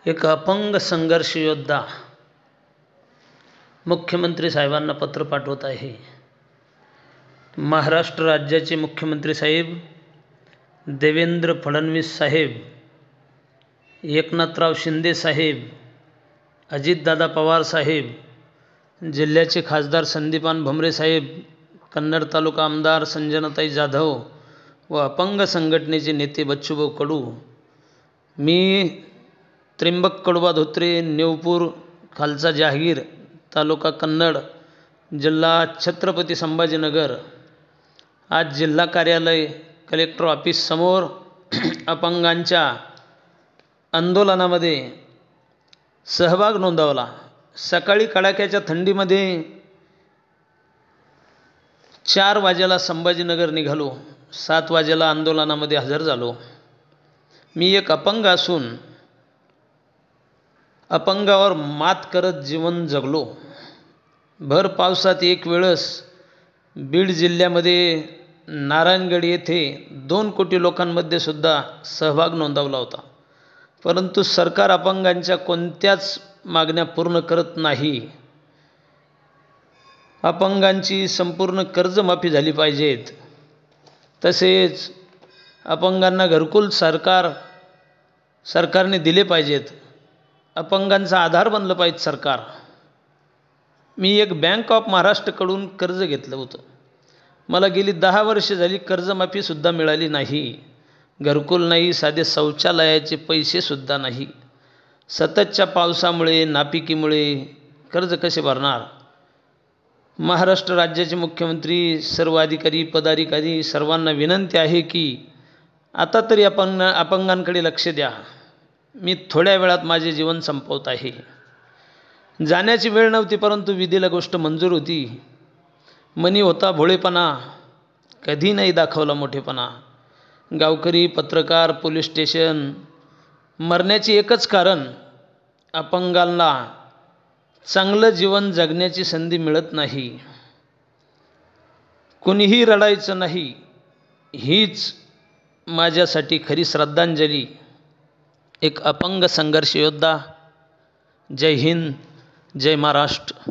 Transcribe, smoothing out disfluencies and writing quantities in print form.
एक अपंग संघर्ष योद्धा मुख्यमंत्री साहेबांना पत्र पाठवत आहे। महाराष्ट्र राज्याचे मुख्यमंत्री साहेब देवेंद्र फडणवीस साहेब, एकनाथराव शिंदे साहेब, अजितदादा पवार साहेब, जिल्ह्याचे खासदार संदीपान भुमरे साहेब, कन्नड तालुका आमदार संजनाताई जाधव व अपंग संघटनेचे नेते बच्चूभाऊ कडू, मी त्र्यंबक कडुबा धोत्रे, नेवपूर खालचा जहागीर, तालुका कन्नड, जिल्हा छत्रपती संभाजीनगर, आज जिल्हा कार्यालय कलेक्टर ऑफिस समोर अपंगांच्या आंदोलनामध्ये सहभाग नोंदवला। सकाळी कडाक्याच्या थंडीमध्ये 4 वाजेला संभाजीनगर निघालो, 7 वाजेला आंदोलनामध्ये हजर झालो। मी एक अपंग असून अपंगावर मात करत जीवन जगलो। भर पावसात एक वेळस बीड जिल्ह्यामध्ये नारायणगड येथे 2 कोटी लोकांमध्ये सुद्धा सहभाग नोंदवला होता, परंतु सरकार अपंगांच्या कोणत्याच मागण्या पूर्ण करत नाही। अपंगांची संपूर्ण कर्जमाफी झाली पाहिजेत, तसेच अपंगांना घरकुल सरकारने दिले पाहिजेत, अपंगांचा आधार बनलं पाहिजे सरकार। मी एक बँक ऑफ महाराष्ट्रकडून कर्ज घेतलं होतं, मला गेली 10 वर्ष झाली कर्जमाफीसुद्धा मिळाली नाही, घरकुल नाही, साधे शौचालयाचे पैसेसुद्धा नाही। सततच्या पावसामुळे नापिकीमुळे कर्ज कसे भरणार। महाराष्ट्र राज्याचे मुख्यमंत्री, सर्व अधिकारी पदाधिकारी सर्वांना विनंती आहे की आता तरी अपंगांकडे लक्ष द्या। मी थोड्या वेळात माझे जीवन संपवत आहे। जाण्याची वेळ नव्हती, परंतु विधीला गोष्ट मंजूर होती। मनी होता भोळेपणा, कधी नाही दाखवला मोठेपणा। गावकरी, पत्रकार, पोलीस स्टेशन, मरण्याचे एकच कारण, अपंगांना चांगलं जीवन जगण्याची संधी मिळत नाही। कुणीही रडायचं नाही, हीच माझ्यासाठी खरी श्रद्धांजली। एक अपंग संघर्ष योद्धा। जय हिंद, जय महाराष्ट्र।